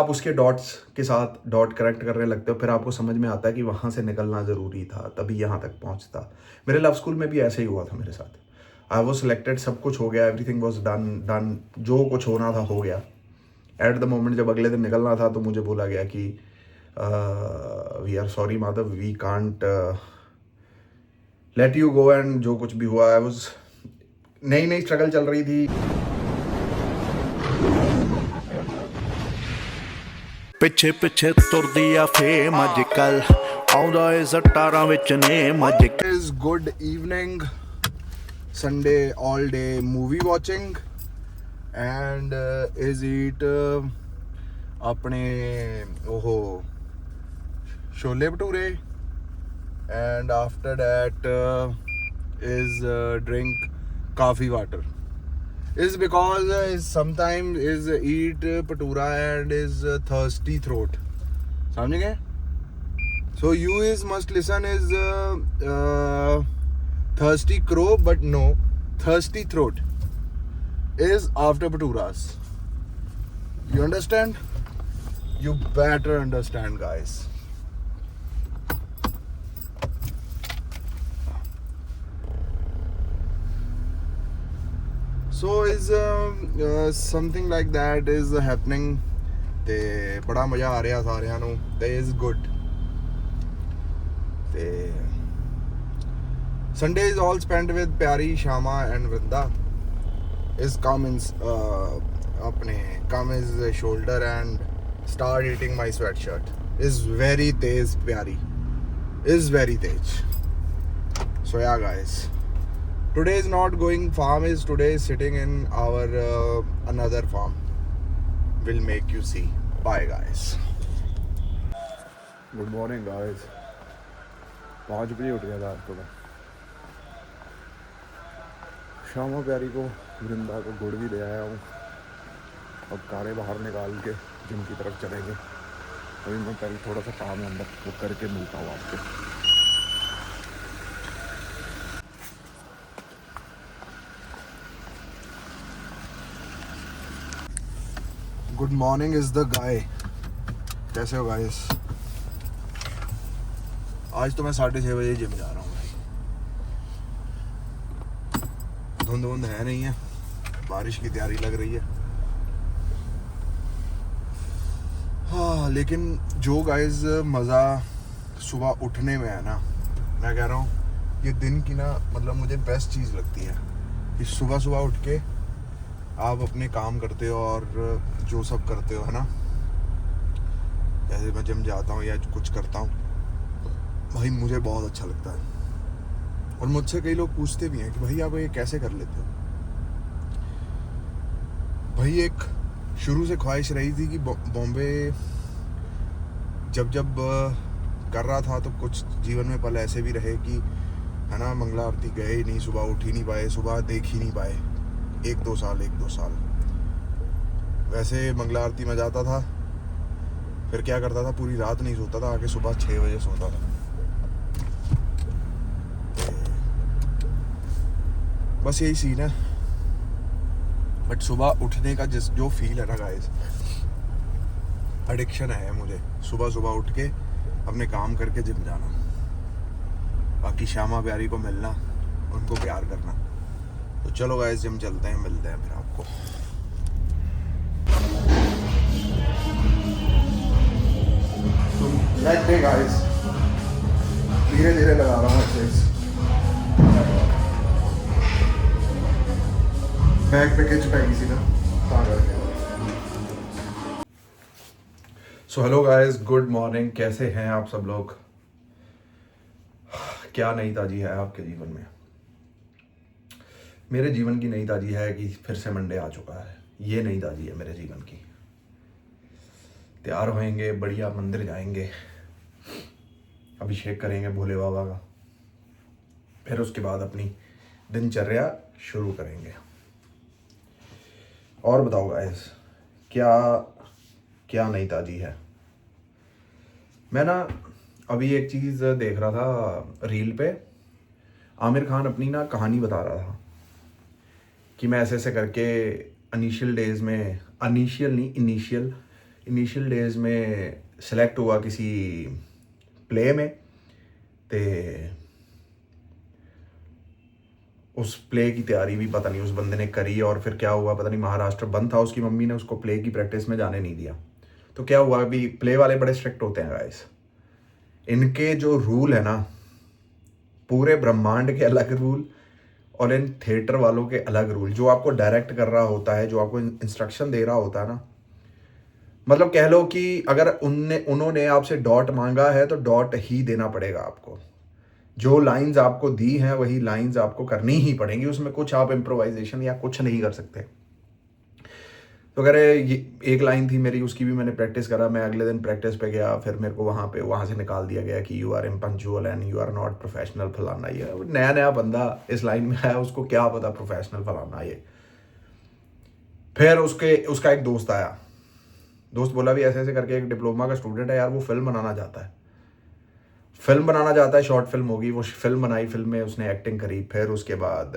आप उसके डॉट्स के साथ डॉट करेक्ट करने लगते हो, फिर आपको समझ में आता है कि वहाँ से निकलना ज़रूरी था, तभी यहाँ तक पहुँचता। मेरे लव स्कूल में भी ऐसे ही हुआ था मेरे साथ। आई वॉज सिलेक्टेड, सब कुछ हो गया, एवरीथिंग वॉज डन, जो कुछ होना था हो गया। एट द मोमेंट जब अगले दिन निकलना था तो मुझे बोला गया कि we are sorry Madhav, we can't let you go, and जो कुछ भी हुआ, आई वॉज, नई नई स्ट्रगल चल रही थी। ਪਿੱਛੇ ਪਿੱਛੇ ਤੁਰਦੀ ਆ ਫੇਮ ਅੱਜ ਕੱਲ ਆਉਂਦਾ ਏ ਜ਼ਟਾਰਾਂ ਵਿੱਚ ਨੇਮ ਅੱਜ Is good evening, Sunday all day movie watching, and is it अपने ओहो chole bhature, and after that is drink coffee water. Is because is sometimes is eat patura and is thirsty throat. समझ गए? So you is must listen is thirsty crow, but no, thirsty throat is after paturas. You understand? You better understand, guys. So is something like that is happening. ਤੇ ਬੜਾ ਮਜ਼ਾ ਆ ਰਿਹਾ ਸਾਰਿਆਂ ਨੂੰ, ਤੇ is good. ਤੇ Sunday is all spent with Pyari, Shama and Vrinda. Is come in अपने come his shoulder and start eating my sweatshirt. Is very Tej Pyari. Is very Tej. So yeah guys, today is not going farm, is today is sitting in our another farm. Will make you see. Bye guys. Good morning guys. 5 बजे उठ गया था आज तो मैं। श्यामा प्यारी को, वृंदा को गुड़ भी दे आया हूँ। अब कारें बाहर निकाल के जिम की तरफ चलेंगे। अभी मैं पहले थोड़ा सा काम है अंदर, वो करके मिलता हूँ आपको। Good morning is the guy. कैसे हो गाइस? आज तो मैं 6:30 बजे जिम जा रहा हूँ भाई। धुंध है नहीं है, बारिश की तैयारी लग रही है। हाँ, लेकिन जो गाइस मज़ा सुबह उठने में है ना, मैं कह रहा हूँ ये दिन की ना, मतलब मुझे बेस्ट चीज़ लगती है कि सुबह सुबह उठ के आप अपने काम करते हो और जो सब करते हो, है ना। जैसे मैं जिम जाता हूँ या कुछ करता हूँ भाई, मुझे बहुत अच्छा लगता है। और मुझसे कई लोग पूछते भी हैं कि भाई आप ये कैसे कर लेते हो। भाई एक शुरू से ख्वाहिश रही थी कि बॉम्बे जब कर रहा था तो कुछ जीवन में पल ऐसे भी रहे कि, है ना, मंगला आरती गए ही नहीं, सुबह उठ ही नहीं पाए, सुबह देख ही नहीं पाए। एक दो साल वैसे मंगला आरती में जाता था, फिर क्या करता था, पूरी रात नहीं सोता था, आके सुबह 6 बजे सोता था। बस यही सीन है। बट सुबह उठने का जो फील है ना गाइस, एडिक्शन है मुझे। सुबह उठ के अपने काम करके जिम जाना, बाकी श्यामा प्यारी को मिलना, उनको प्यार करना। तो चलो गाइस जिम चलते हैं, मिलते हैं फिर आपको। लेग डे गाइस, धीरे धीरे लगा रहा हूँ एक्सरसाइज। बैक पे खिंच पैगी सी ना, कहाँ करके। So hello guys, good morning. कैसे हैं आप सब लोग? क्या नई ताजी है आपके जीवन में? मेरे जीवन की नई ताजी है कि फिर से मंडे आ चुका है। ये नई ताजी है मेरे जीवन की। तैयार होएंगे, बढ़िया मंदिर जाएंगे, अभिषेक करेंगे भोले बाबा का, फिर उसके बाद अपनी दिनचर्या शुरू करेंगे। और बताओ गाइस, क्या नई ताजी है? मैं ना अभी एक चीज़ देख रहा था रील पे, आमिर खान अपनी ना कहानी बता रहा था कि मैं ऐसे करके इनिशियल इनिशियल डेज में सिलेक्ट हुआ किसी प्ले में, ते उस प्ले की तैयारी भी पता नहीं उस बंदे ने करी, और फिर क्या हुआ पता नहीं, महाराष्ट्र बंद था, उसकी मम्मी ने उसको प्ले की प्रैक्टिस में जाने नहीं दिया। तो क्या हुआ, अभी प्ले वाले बड़े स्ट्रिक्ट होते हैं गाइस, इनके जो रूल है ना, पूरे ब्रह्मांड के अलग रूल और इन थिएटर वालों के अलग रूल। जो आपको डायरेक्ट कर रहा होता है, जो आपको इंस्ट्रक्शन दे रहा होता है ना, मतलब कह लो कि अगर उन्होंने आपसे डॉट मांगा है तो डॉट ही देना पड़ेगा आपको। जो लाइंस आपको दी हैं वही लाइंस आपको करनी ही पड़ेंगी, उसमें कुछ आप इम्प्रोवाइजेशन या कुछ नहीं कर सकते। तो अगर ये एक लाइन थी मेरी, उसकी भी मैंने प्रैक्टिस करा। मैं अगले दिन प्रैक्टिस पे गया, फिर मेरे को वहाँ से निकाल दिया गया कि you are impunctual and you are not professional फलाना। ये नया नया बंदा इस लाइन में आया, उसको क्या पता प्रोफेशनल फलाना ये। फिर उसका एक दोस्त आया, दोस्त बोला भी ऐसे ऐसे करके एक डिप्लोमा का स्टूडेंट है यार, वो फिल्म बनाना चाहता है, शॉर्ट फिल्म होगी। वो फिल्म बनाई, फिल्म में उसने एक्टिंग करी। फिर उसके बाद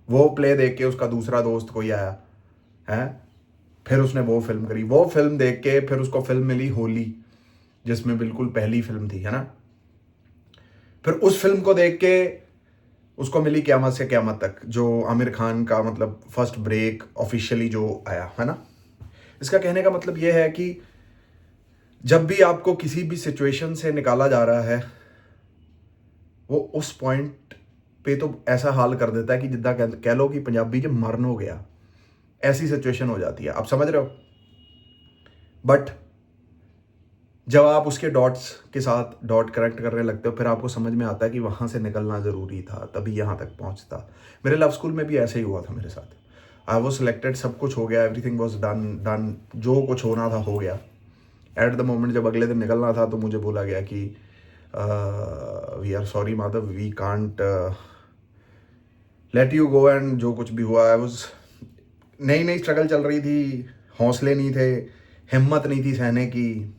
वो प्ले देख के उसका दूसरा दोस्त कोई आया है, फिर उसने वो फिल्म करी। वो फिल्म देख के फिर उसको फिल्म मिली होली, जिसमें बिल्कुल पहली फिल्म थी, है ना। फिर उस फिल्म को देख के उसको मिली क़यामत से क़यामत तक, जो आमिर खान का मतलब फर्स्ट ब्रेक ऑफिशियली जो आया, है ना। इसका कहने का मतलब ये है कि जब भी आपको किसी भी सिचुएशन से निकाला जा रहा है, वो उस पॉइंट पे तो ऐसा हाल कर देता है कि जिद्दां कह लो कि पंजाबी च मरन हो गया, ऐसी सिचुएशन हो जाती है। आप समझ रहे हो। बट जब आप उसके डॉट्स के साथ डॉट करेक्ट करने लगते हो, फिर आपको समझ में आता है कि वहाँ से निकलना ज़रूरी था, तभी यहाँ तक पहुँचता। मेरे लव स्कूल में भी ऐसे ही हुआ था मेरे साथ। आई वॉज सिलेक्टेड, सब कुछ हो गया, एवरीथिंग वॉज डन, जो कुछ होना था हो गया। एट द मोमेंट जब अगले दिन निकलना था तो मुझे बोला गया कि we are sorry Madhav, we can't let you go. And जो कुछ भी हुआ, आई वॉज नई नई स्ट्रगल चल रही थी, हौसले नहीं थे, हिम्मत नहीं थी सहने की।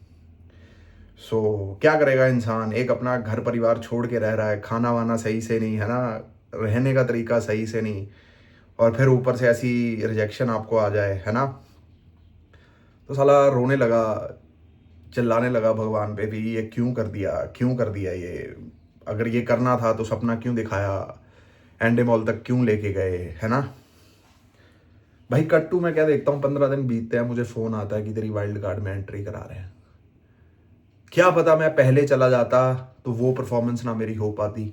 सो क्या करेगा इंसान, एक अपना घर परिवार छोड़ के रह रहा है, खाना वाना सही से नहीं, है ना, रहने का तरीका सही से नहीं, और फिर ऊपर से ऐसी रिजेक्शन आपको आ जाए, है ना। तो साला रोने लगा, चिल्लाने लगा भगवान पे भी, ये क्यों कर दिया ये, अगर ये करना था तो सपना क्यों दिखाया, एंडे मॉल तक क्यों लेके गए, है ना। भाई कट्टू मैं क्या देखता हूँ, 15 दिन बीतते हैं, मुझे फ़ोन आता है कि तेरी वाइल्ड कार्ड में एंट्री करा रहे हैं। क्या पता मैं पहले चला जाता तो वो परफॉर्मेंस ना मेरी हो पाती,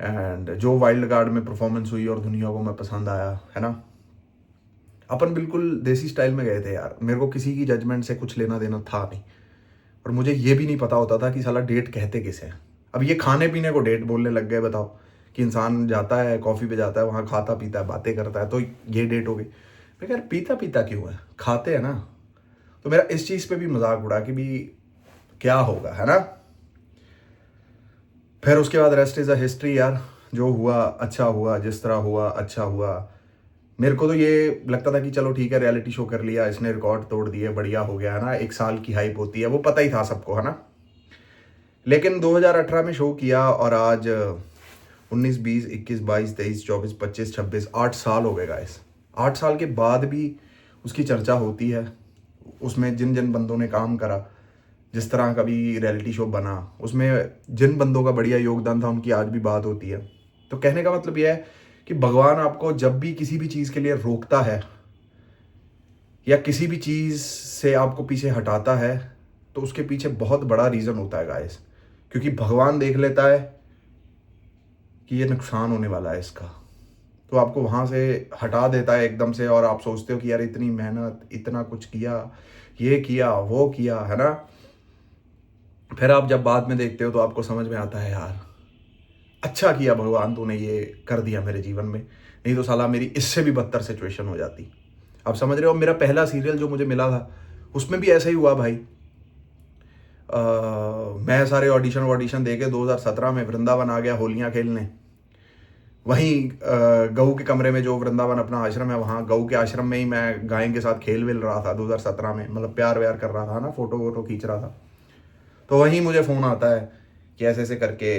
एंड जो वाइल्ड कार्ड में परफॉर्मेंस हुई और दुनिया को मैं पसंद आया, है ना। अपन बिल्कुल देसी स्टाइल में गए थे यार, मेरे को किसी की जजमेंट से कुछ लेना देना था नहीं, और मुझे ये भी नहीं पता होता था कि साला डेट कहते किसे हैं। अब ये खाने पीने को डेट बोलने लग गए, बताओ, कि इंसान जाता है कॉफ़ी पे जाता है, वहाँ खाता पीता है, बातें करता है, तो ये डेट हो गई। मैं यार पीता पीता क्यों है, खाते हैं ना। तो मेरा इस चीज़ पे भी मजाक उड़ा कि भी क्या होगा, है ना। फिर उसके बाद रेस्ट इज़ अ हिस्ट्री यार, जो हुआ अच्छा हुआ, जिस तरह हुआ अच्छा हुआ। मेरे को तो ये लगता था कि चलो ठीक है, रियलिटी शो कर लिया, इसने रिकॉर्ड तोड़ दिए, बढ़िया हो गया, है ना। 1 साल की हाइप होती है, वो पता ही था सबको, है ना। लेकिन 2018 में शो किया और आज 19, 20, 21, 22, 23, 24, 25, 26, 8 साल हो गए गाइस। 8 साल के बाद भी उसकी चर्चा होती है। उसमें जिन जिन बंदों ने काम करा, जिस तरह का भी रियलिटी शो बना, उसमें जिन बंदों का बढ़िया योगदान था, उनकी आज भी बात होती है। तो कहने का मतलब यह है कि भगवान आपको जब भी किसी भी चीज़ के लिए रोकता है या किसी भी चीज़ से आपको पीछे हटाता है, तो उसके पीछे बहुत बड़ा रीज़न होता है गाइस। क्योंकि भगवान देख लेता है कि ये नुकसान होने वाला है इसका, तो आपको वहाँ से हटा देता है एकदम से, और आप सोचते हो कि यार इतनी मेहनत, इतना कुछ किया, ये किया, वो किया, है ना। फिर आप जब बाद में देखते हो तो आपको समझ में आता है यार अच्छा किया भगवान, तूने ये कर दिया मेरे जीवन में, नहीं तो साला मेरी इससे भी बदतर सिचुएशन हो जाती। आप समझ रहे हो। मेरा पहला सीरियल जो मुझे मिला था, उसमें भी ऐसा ही हुआ भाई। मैं सारे ऑडिशन दे के 2017 में वृंदावन आ गया होलियाँ खेलने। वहीं गऊ के कमरे में, जो वृंदावन अपना आश्रम है, वहाँ गऊ के आश्रम में ही मैं गाय के साथ खेल वेल रहा था 2017 में, मतलब प्यार व्यार कर रहा था ना, फोटो वोटो खींच रहा था। तो वहीं मुझे फ़ोन आता है कि ऐसे ऐसे करके,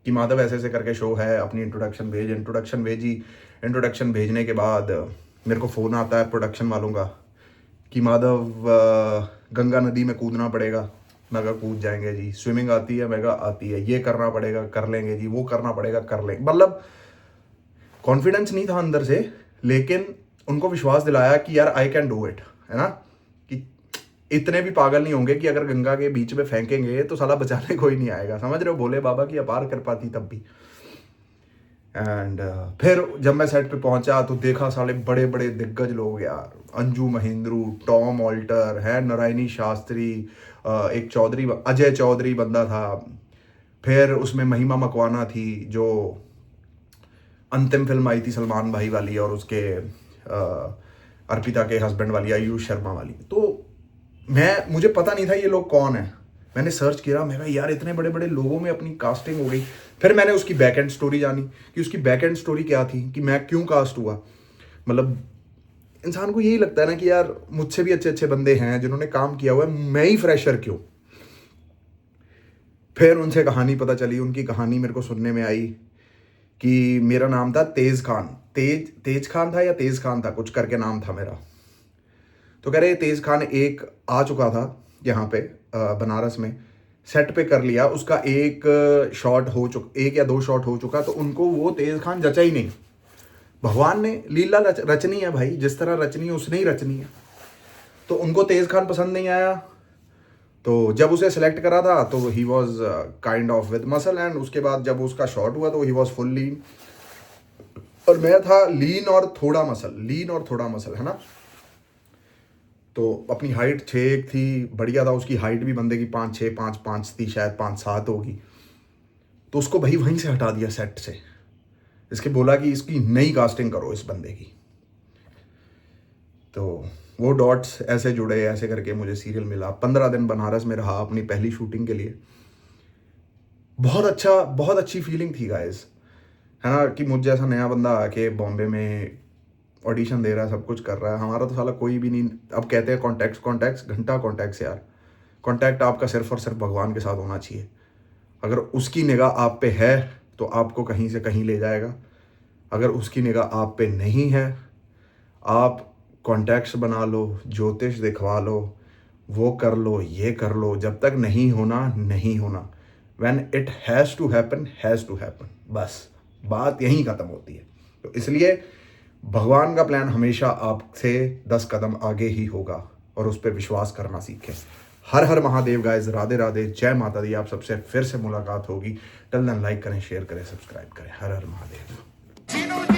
कि माधव ऐसे ऐसे करके शो है, अपनी इंट्रोडक्शन भेजी। इंट्रोडक्शन भेजने के बाद मेरे को फ़ोन आता है प्रोडक्शन वालों का कि माधव गंगा नदी में कूदना पड़ेगा। मैं कहा कूद जाएंगे जी। स्विमिंग आती है? मैं कहा आती है। ये करना पड़ेगा, कर लेंगे जी। वो करना पड़ेगा, कर लेंगे। मतलब कॉन्फिडेंस नहीं था अंदर से, लेकिन उनको विश्वास दिलाया कि यार आई कैन डू इट, है ना। कि इतने भी पागल नहीं होंगे कि अगर गंगा के बीच में फेंकेंगे तो साला बचाने कोई नहीं आएगा। समझ रहे हो, भोले बाबा की अपार कृपा थी तब भी। एंड फिर जब मैं सेट पे पहुंचा तो देखा साले बड़े बड़े दिग्गज लोग यार, अंजू महेंद्रू, टॉम ऑल्टर है, नारायणी शास्त्री, एक चौधरी, अजय चौधरी बंदा था, फिर उसमें महिमा मकवाना थी जो अंतिम फिल्म आई थी सलमान भाई वाली और उसके अर्पिता के हस्बैंड वाली, आयुष शर्मा वाली। तो मुझे पता नहीं था ये लोग कौन है। मैंने सर्च किया, मैं कहा यार इतने बड़े बड़े लोगों में अपनी कास्टिंग हो गई। फिर मैंने उसकी बैक एंड स्टोरी जानी कि उसकी बैक एंड स्टोरी क्या थी, कि मैं क्यों कास्ट हुआ। मतलब इंसान को यही लगता है ना कि यार मुझसे भी अच्छे अच्छे बंदे हैं जिन्होंने काम किया हुआ है, मैं ही फ्रेशर क्यों। फिर उनसे कहानी पता चली, उनकी कहानी मेरे को सुनने में आई कि मेरा नाम था तेज खान, तेज खान था या तेज खान था, कुछ करके नाम था मेरा। तो कह रहे तेज खान एक आ चुका था यहाँ पे बनारस में, सेट पे कर लिया, उसका एक या दो शॉट हो चुका, तो उनको वो तेज खान जचा ही नहीं। भगवान ने लीला रचनी है भाई, जिस तरह रचनी है उसने ही रचनी है। तो उनको तेज खान पसंद नहीं आया, तो जब उसे सिलेक्ट करा था तो he was kind of with muscle, and उसके बाद जब उसका शॉट हुआ तो ही वॉज फुल लीन, और मैं था लीन और थोड़ा मसल, है ना। तो अपनी हाइट 6'1" थी, बढ़िया था। उसकी हाइट भी बंदे की 5'6", 5'5" थी, शायद 5'7" होगी। तो उसको भाई वहीं से हटा दिया सेट से, इसके बोला कि इसकी नई कास्टिंग करो इस बंदे की। तो वो डॉट्स ऐसे जुड़े, ऐसे करके मुझे सीरियल मिला। 15 दिन बनारस में रहा अपनी पहली शूटिंग के लिए। बहुत अच्छी फीलिंग थी गाइस, है ना, कि मुझ जैसा नया बंदा आके बॉम्बे में ऑडिशन दे रहा है, सब कुछ कर रहा है। हमारा तो साला कोई भी नहीं। अब कहते हैं कॉन्टैक्ट्स, घंटा कॉन्टैक्ट्स यार। कॉन्टैक्ट आपका सिर्फ और सिर्फ भगवान के साथ होना चाहिए। अगर उसकी निगाह आप पे है तो आपको कहीं से कहीं ले जाएगा। अगर उसकी निगाह आप पे नहीं है, आप कॉन्टैक्ट्स बना लो, ज्योतिष दिखवा लो, वो कर लो, ये कर लो, जब तक नहीं होना नहीं होना। When it has to happen, बस बात यहीं ख़त्म होती है। तो इसलिए भगवान का प्लान हमेशा आपसे 10 कदम आगे ही होगा, और उस पर विश्वास करना सीखें। हर हर महादेव गाइस, राधे राधे, जय माता दी। आप सबसे फिर से मुलाकात होगी। टिल देन लाइक करें, शेयर करें, सब्सक्राइब करें। हर हर महादेव।